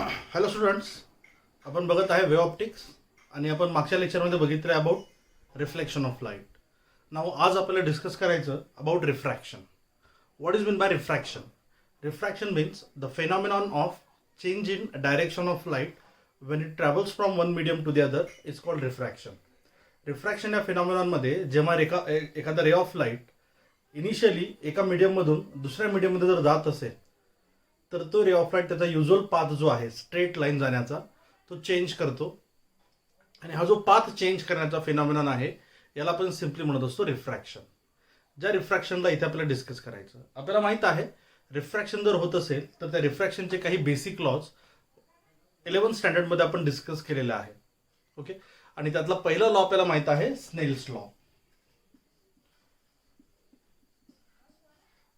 Hello students, आपण बघत आहे वेव ऑप्टिक्स आणि आपण मागच्या लेक्चरमध्ये बघितलं आहे about reflection of light. Now आज आपल्याला डिस्कस करायचं about refraction. What is mean by refraction? Refraction means the phenomenon of change in direction of light when it travels from one medium to the other is called refraction. Refraction या फेनॉमिनॉनमध्ये जेव्हा एखादा रे of light initially एका मीडियममधून दुसऱ्या मीडियममध्ये जर जात असेल तर तो रे ऑफ लाईट त्याचा युजल पाथ जो आहे स्ट्रेट लाईन जाण्याचा तो चेंज करतो. आणि हा जो पाथ चेंज करण्याचा फिनॉमिनॉन आहे याला आपण सिम्पली म्हणत असतो रिफ्रॅक्शन. ज्या रिफ्रॅक्शनला इथे आपल्याला डिस्कस करायचं. आपल्याला माहित आहे रिफ्रॅक्शन जर होत असेल तर त्या रिफ्रॅक्शनचे काही बेसिक लॉज 11th स्टँडर्डमध्ये आपण डिस्कस केलेले आहे. ओके, आणि त्यातला पहिला लॉ आपल्याला माहित आहे स्नेल्स लॉ.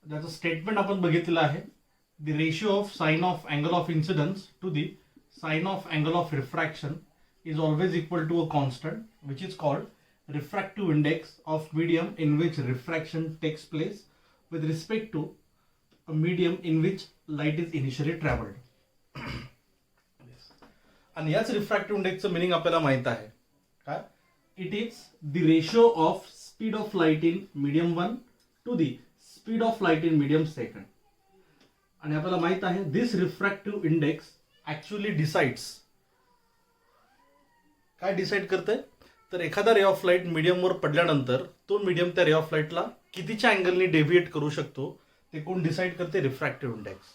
त्याचं स्टेटमेंट आपण बघितलेलं आहे. The ratio of sine of angle of incidence to the sine of angle of refraction is always equal to a constant which is called refractive index of medium in which refraction takes place with respect to a medium in which light is initially traveled. आणि याच refractive इंडेक्सचं meaning आपल्याला माहित आहे काय? It is the ratio of speed of light in medium 1 to the speed of light in medium 2. आणि आपल्याला माहित आहे this refractive index actually decides. काय डिसाइड करते? तर एखादा रे ऑफ लाईट मीडियमवर पडल्यानंतर तो मीडियम त्या रे ऑफ लाईटला कितीच्या अँगलनी डेव्हिएट करू शकतो ते कोण डिसाइड करते? Refractive index.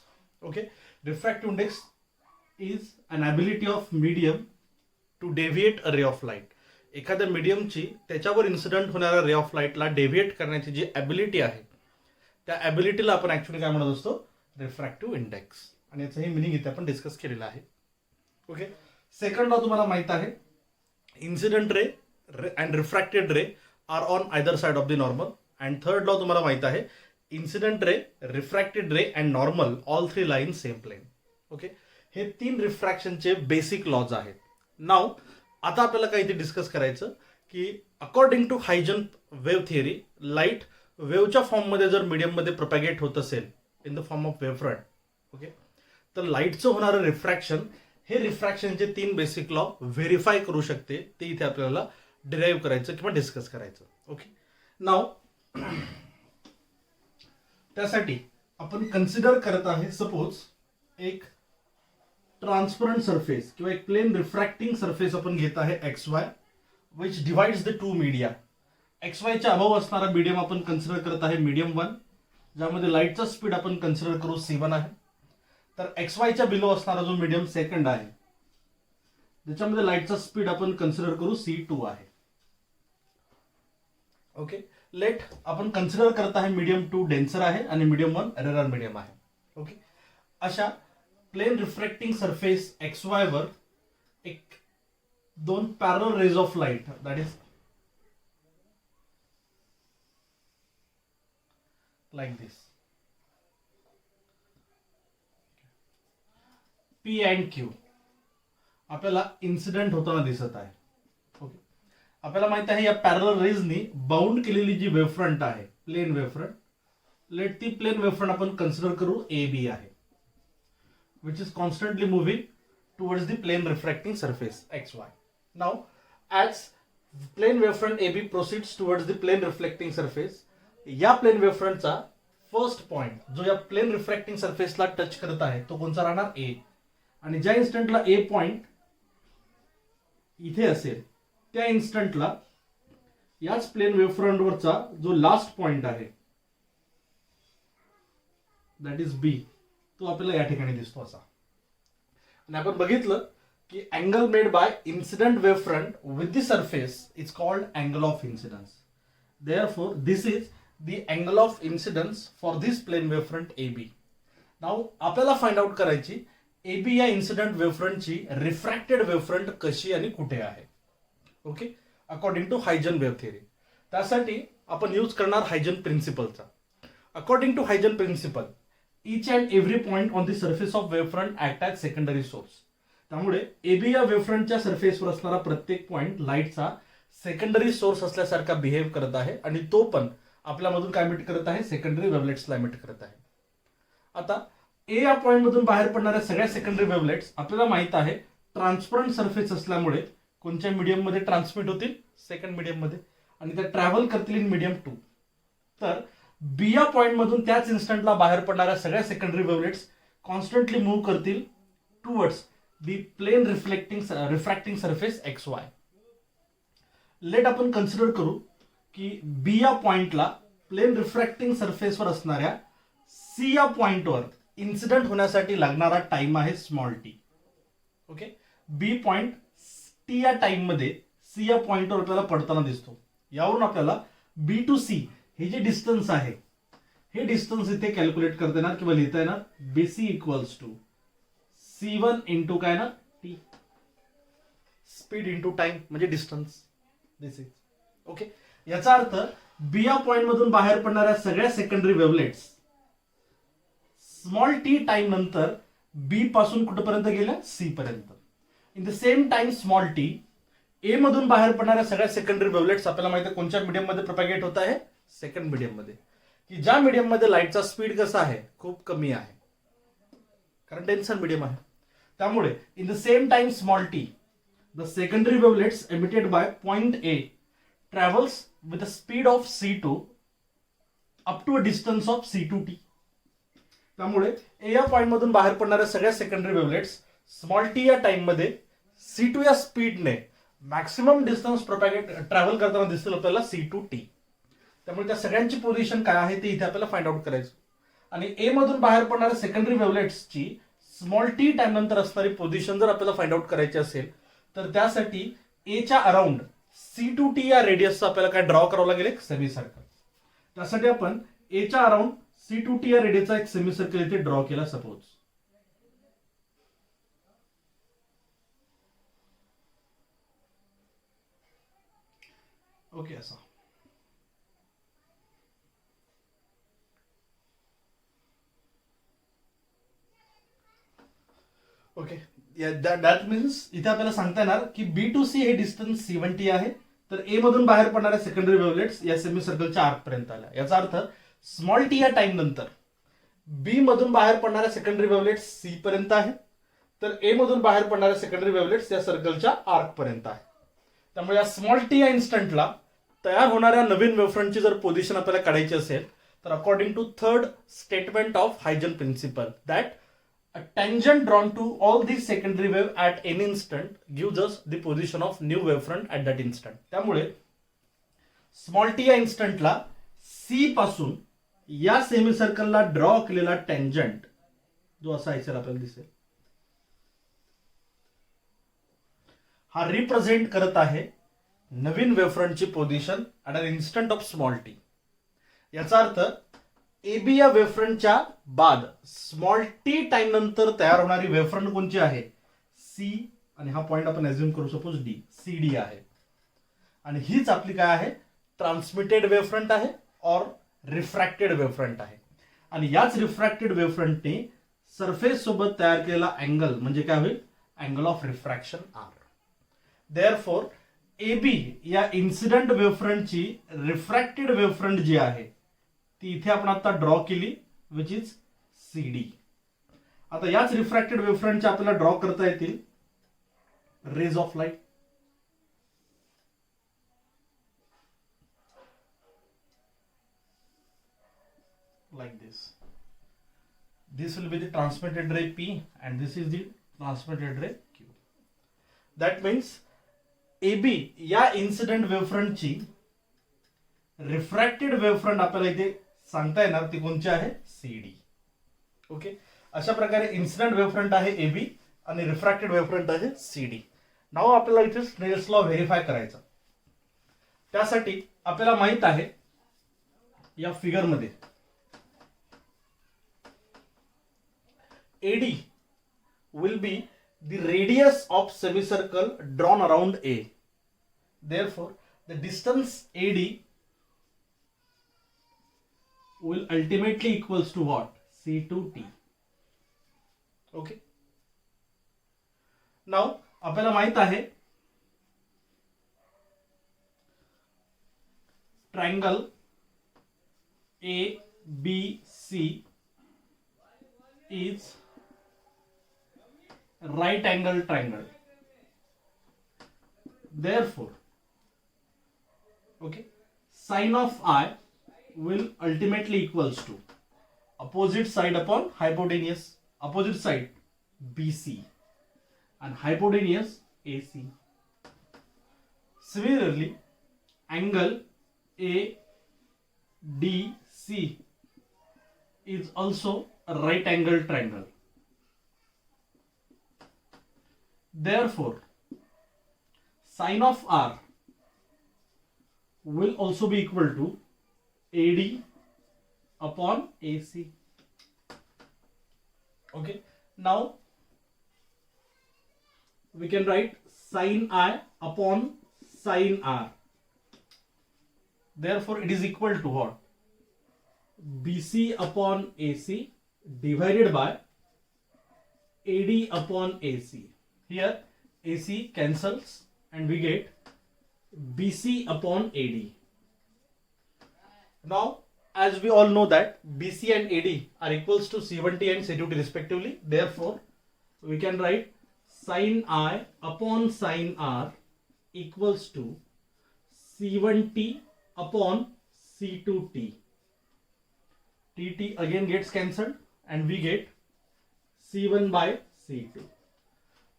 Okay, refractive index is an ability of medium to deviate a ray of light. एखाद्या मीडियमची त्याच्यावर इन्सिडेंट होणाऱ्या रे ऑफ लाईटला डेव्हिएट करण्याची जी ॲबिलिटी आहे त्या ॲबिलिटीला आपण ऍक्च्युअली काय म्हणत असतो? Refractive index. आणि याचं हे मिनिंग इथे आपण डिस्कस केलेलं आहे. ओके, सेकंड लॉ तुम्हाला माहित आहे incident ray and refracted ray are on either side of the normal. And third law तुम्हाला माहित आहे incident ray, refracted ray and normal all three line same plane. Okay, हे 3 रिफ्रॅक्शनचे basic lodge आहेत. नाव आता आपल्याला काय इथे डिस्कस करायचं की according to Huygens wave theory light वेव्हच्या फॉर्ममध्ये जर मीडियममध्ये प्रोपॅगेट होत असेल in the form of wave front, okay, तर लाईटचं होणारं रिफ्रॅक्शन हे रिफ्रॅक्शनचे 3 बेसिक लॉ व्हेरीफाय करू शकते. ते इथे आपल्याला डिराईव्ह करायचं किंवा डिस्कस करायचं. ओके, नाव त्यासाठी आपण कन्सिडर करत आहे सपोज एक ट्रान्सपरंट सरफेस किंवा एक प्लेन रिफ्रॅक्टिंग सरफेस आपण घेत आहे XY which divides the 2 media. XYच्या अभाव असणारा मीडियम आपण कन्सिडर करत आहे मीडियम 1, ज्यामध्ये लाईटचा स्पीड आपण कन्सिडर करू C1 आहे. तर XYच्या बिलो असणारा जो मीडियम सेकंड आहे त्याच्यामध्ये लाईटचा स्पीड आपण कन्सिडर करू C2 आहे. ओके, लेट आपण कन्सिडर करत आहे मीडियम 2 डेन्सर आहे आणि मीडियम 1 रेरर मीडियम आहे. ओके, अशा प्लेन रिफ्रॅक्टिंग सरफेस XY वर एक 2 parallel rays of light that is like this P and Q आपल्याला इन्सिडेंट होताना दिसत आहे. ओके, आपल्याला माहित आहे या पॅरलल रेजनी बाउंड केलेली जी वेव्हफ्रंट आहे प्लेन वेव्हफ्रंट, लेट ती प्लेन वेव्हफ्रंट आपण कन्सिडर करू AB आहे which is constantly moving towards the plane refracting surface XY. Now as plane wavefront AB proceeds towards the plane reflecting surface, या plane वेव्हफ्रंटचा first point जो या plain refracting सरफेसला touch करत आहे तो कोणता राहणार? A. आणि ज्या इन्स्टंटला A पॉइंट इथे असेल त्या इन्स्टंटला याच प्लेन वेव्हफ्रंटवरचा जो लास्ट पॉइंट आहे दॅट इज B, तो आपल्याला या ठिकाणी दिसतो असा. आणि आपण बघितलं की angle made by incident wavefront with the surface is called angle of incidence. Therefore, this is the angle of incidence for this plane wavefront AB. Now, आपल्याला फाइंड आउट करायची AB या इन्सिडेंट वेव्हफ्रंटची रिफ्रॅक्टेड वेव्हफ्रंट कशी आणि कुठे आहे. Okay, according to Huygens wave theory. त्यासाठी आपण यूज करणार हायजन प्रिन्सिपलचा. According to Huygens principle each and every point on the surface of wavefront act as secondary source. त्यामुळे AB या वेव्हफ्रंटच्या सरफेसवर असणारा प्रत्येक पॉइंट लाईटचा सेकंडरी सोर्स असल्यासारखा बिहेव करत आहे आणि तो पण आपल्यामधून काय एमिट करत आहे? सेकंडरी वेव्हलेट्सला एमिट करत आहे. आता ए या पॉइंट मधून बाहेर पडणाऱ्या सगळ्या सेकंडरी वेव्हलेट्स आपल्याला माहित आहे ट्रान्सपरंट सरफेस असल्यामुळे कोणत्या मीडियम मध्ये ट्रान्समिट होतील, सेकंड मीडियम मध्ये, आणि त्या ट्रॅव्हल करतील इन मीडियम 2. तर बी या पॉइंट मधून त्याच इन्स्टंटला बाहेर पडणाऱ्या सगळ्या सेकंडरी वेव्हलेट्स कॉन्स्टंटली मूव्ह करतील towards the plane refracting surface XY. Let आपण कन्सिडर करू की बी या पॉइंटला प्लेन रिफ्रॅक्टिंग सरफेसवर असणाऱ्या सी या पॉइंटवर इन्सिडेंट होण्यासाठी लागणारा टाइम आहे स्मॉल टी. ओके, बी पॉइंट टी या टाइम मध्ये सी या पॉइंटवर आपल्याला पडताना दिसतो. यावरून आपल्याला बी टू सी हे जे डिस्टन्स आहे हे डिस्टन्स इथे कॅल्क्युलेट करता येणार किंवा लिहिता येणार BC equals to C1 into काय ना टी, स्पीड इंटू टाइम म्हणजे डिस्टन्स. This is okay. याचा अर्थ बी या पॉइंट मधून बाहेर पडणाऱ्या सगळ्या सेकंडरी वेव्हलेट्स स्मॉल टी टाइम नंतर बी पासून कुठपर्यंत गेल्या, सी पर्यंत. In the same time small T A मधून बाहेर पडणाऱ्या सगळ्या सेकंडरी वेव्हलेट्स आपल्याला माहिती आहे कोणत्या मीडियम मध्ये प्रोपॅगेट होत आहे, सेकंड मीडियम मध्ये, की ज्या मीडियम मध्ये लाईटचा स्पीड कसा आहे, खूप कमी आहे, कारण डेन्सर मीडियम आहे. त्यामुळे in the same time small T the secondary wavelets emitted by point A travels with a speed of C2 up to a distance of C2t. त्यामुळे ए या पॉइंट मधून बाहेर पडणाऱ्या सगळ्या सेकंडरी वेव्हलेट्स स्मॉल टी या time मध्ये C2 या स्पीडने मॅक्सिमम डिस्टन्स ट्रॅव्हल करताना दिसतील आपल्याला C2t. त्यामुळे त्या सगळ्यांची पोझिशन काय आहे ते इथे आपल्याला फाइंड आउट करायचं. आणि ए मधून बाहेर पडणाऱ्या सेकंडरी वेव्हलेट्सची स्मॉल टी टाइम नंतर असणारी पोझिशन जर आपल्याला फाइंड आउट करायची असेल तर त्यासाठी ए च्या अराउंड C2t या रेडियसचा आपल्याला काय ड्रॉ करावं लागेल, एक सेमी सर्कल. त्यासाठी आपण ए च्या अराउंड C2t या रेडियसचा एक सेमी सर्कल इथे ड्रॉ केला सपोज. ओके, असा. ओके, दॅट मीन्स इथे आपल्याला सांगता येणार की बी टू सी हे डिस्टन्स C1t आहे. तर ए मधून बाहेर पडणाऱ्या सेकंडरी वेव्हलेट्स या सेमी सर्कलच्या आर्क पर्यंत आल्या. याचा अर्थ स्मॉल टी या टाइम नंतर बी मधून बाहेर पडणाऱ्या सेकंडरी वेव्हलेट्स सी पर्यंत आहे, तर ए मधून बाहेर पडणाऱ्या सेकंडरी वेव्हलेट्स या सर्कलच्या आर्क पर्यंत आहे. त्यामुळे या स्मॉल टी या इन्स्टंटला तयार होणाऱ्या नवीन वेव्हफ्रंटची जर पोझिशन आपल्याला काढायची असेल तर according to third statement of Huygens principle that a tangent drawn to all these secondary wave at any instant gives us the position of new wavefront at that instant. त्यामुळे small t या इन्स्टंटला C पासून या सेमी सर्कलला draw केलेला tangent जो असा असेल आपल्याला दिसेल, हा रिप्रेझेंट करत आहे नवीन वेव्हफ्रंटची position at an instant of small t. याचा अर्थ एबी या वेव्हफ्रंटच्या बाद स्मॉल टी टाइम नंतर तयार होणारी वेव्हफ्रंट कोणची आहे, सी, आणि हा पॉइंट आपण अज्युम करू सपोज डी, सी डी आहे. आणि हीच आपली काय आहे, ट्रान्समिटेड वेव्हफ्रंट आहे और रिफ्रॅक्टेड वेव्हफ्रंट आहे. आणि याच रिफ्रॅक्टेड वेव्हफ्रंटने सरफेस सोबत तयार केलेला अँगल म्हणजे काय होईल, angle of refraction R. Therefore AB या इन्सिडेंट वेव्हफ्रंटची रिफ्रॅक्टेड वेव्हफ्रंट जी आहे ती इथे आपण आता ड्रॉ केली विच इज सी डी. आता याच रिफ्रॅक्टेड वेव्हफ्रंटचे आपल्याला ड्रॉ करता येतील rays of light. like this will be the transmitted ray P and this is the transmitted ray Q. That means AB या इन्सिडेंट वेव्हफ्रंटची रिफ्रॅक्टेड वेव्हफ्रंट आपल्याला इथे सांगता येणार ती कोणची आहे, CD. ओके, अशा प्रकारे इन्सिडेंट वेव्हफ्रंट आहे AB आणि रिफ्रॅक्टेड वेव्हफ्रंट आहे CD. नाव आपल्याला इथे स्नेल्स लॉ व्हेरीफाय करायचा. त्यासाठी आपल्याला माहित आहे या फिगर मध्ये AD will be the radius of semicircle drawn around A. Therefore, the distance AD will ultimately equals to what? C2T. Okay. Now, आपल्याला माहित आहे triangle ABC is right angle triangle. Therefore, okay, sine of I will ultimately equals to opposite side upon hypotenuse, opposite side BC and hypotenuse AC. Similarly, angle ADC is also a right angle triangle. Therefore, sine of R will also be equal to AD upon AC. Okay, now we can write sine I upon sine R. Therefore, it is equal to what? BC upon AC divided by AD upon AC. Here AC cancels and we get BC upon AD. Now, as we all know that BC and AD are equals to C1T and C2T respectively. Therefore, we can write sine I upon sine R equals to C1T upon C2T. TT again gets cancelled and we get C1 by C2,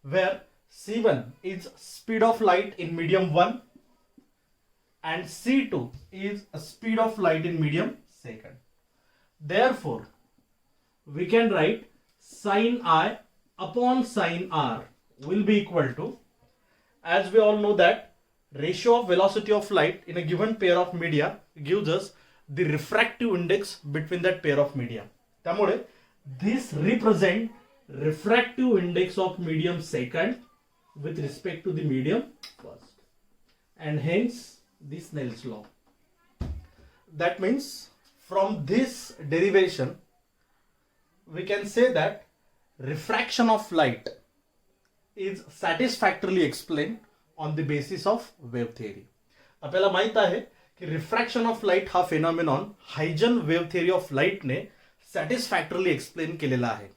where C1 is speed of light in medium 1 and C2 is a speed of light in medium second. Therefore, we can write sine I upon sine R will be equal to, as we all know that ratio of velocity of light in a given pair of media gives us the refractive index between that pair of media. त्यामुळे this represent refractive index of medium second with respect to the medium first, and hence this Snell's law. That means from this derivation we can say that refraction of light is satisfactorily explained on the basis of wave theory. आपल्याला माहित आहे की refraction of light हा phenomenon Huygens wave theory of लाईटने satisfactorily explain केलेला आहे.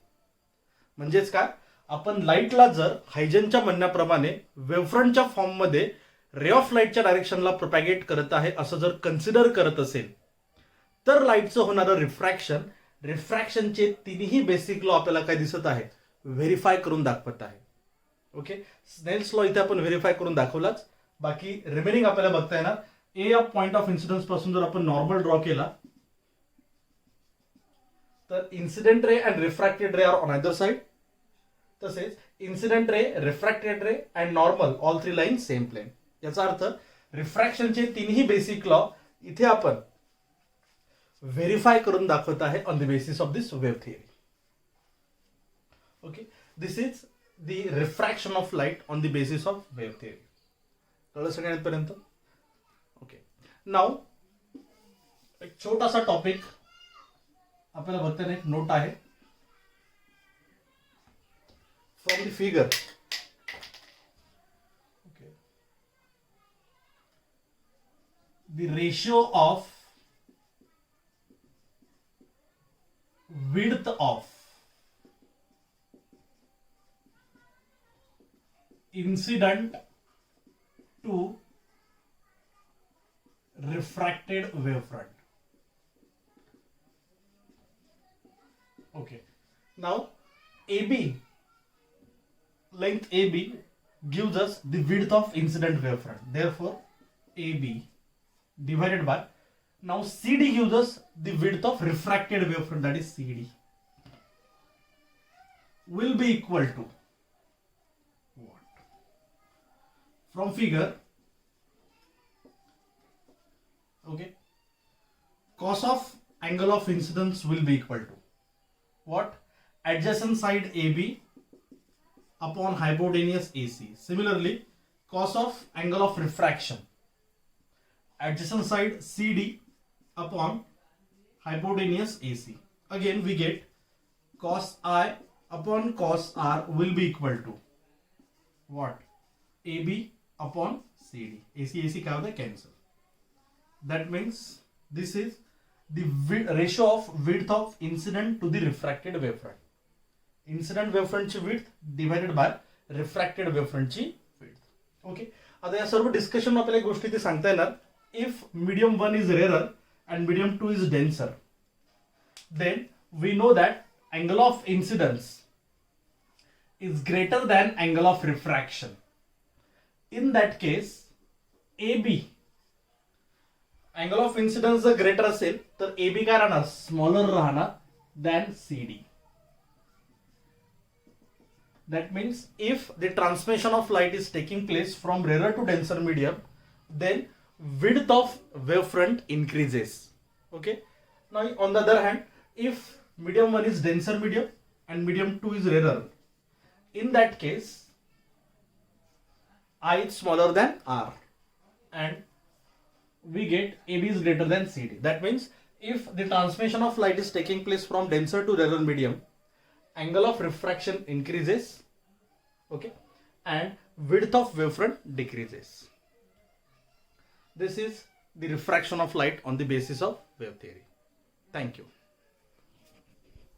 म्हणजेच काय, आपण लाईटला जर हायजनच्या म्हणण्याप्रमाणे वेव्हफ्रंटच्या फॉर्ममध्ये रे ऑफ लाईटच्या डायरेक्शनला प्रोपॅगेट करत आहे असं जर कन्सिडर करत असेल तर लाईटचं होणारं रिफ्रॅक्शनचे तिन्ही बेसिक लॉ आपल्याला काय दिसत आहे, व्हेरीफाय करून दाखवत आहे. ओके, स्नेल्स लॉ इथे आपण व्हेरीफाय करून दाखवलाच. बाकी रिमेनिंग आपल्याला बघता येणार. A of point of incidence पासून जर आपण नॉर्मल ड्रॉ केला तर incident ray and refracted ray are on other side. तसेच incident ray, refracted ray and normal all three line same plane. याचा अर्थ रिफ्रॅक्शनचे तिन्ही बेसिक लॉ इथे आपण व्हेरीफाय करून दाखवत आहे on the basis of this wave theory. Okay, this is the refraction of light on the basis of wave theory. कळलं सगळ्यांपर्यंत? ओके, नाउ एक छोटासा टॉपिक आपल्याला बघताना एक नोट आहे. From the figure, okay, the ratio of width of incident to refracted wavefront. Okay, now AB, length AB gives us the width of incident wavefront. Therefore, AB divided by, now CD gives us the width of refracted wavefront, that is CD, will be equal to what? From figure, okay, cos of angle of incidence will be equal to what? Adjacent side AB upon hypotenuse AC. Similarly, cos of angle of refraction, adjacent side CD upon hypotenuse AC. Again we get cos I upon cos R will be equal to what? AB upon CD. AC AC क्या होता है? Cancel. That means this is the ratio of width of incident to the refracted wavefront. Incident वेवफ्रंटची width divided by refracted वेवफ्रंटची width. Okay, आता या सर्व discussion आपल्याला एक गोष्टी ते सांगता येणार. If medium 1 is rarer and medium 2 is denser, then we know that angle of incidence is greater than angle of refraction. In that case, AB angle of incidence जर greater असेल तर AB काय राहणार, smaller राहणार than CD. That means if the transmission of light is taking place from rarer to denser medium, then width of wavefront increases. Okay, now on the other hand, if medium 1 is denser medium and medium 2 is rarer, in that case I is smaller than R and we get AB is greater than CD. That means if the transmission of light is taking place from denser to rarer medium, angle of refraction increases, okay, and width of wavefront decreases. This is the refraction of light on the basis of wave theory. Thank you.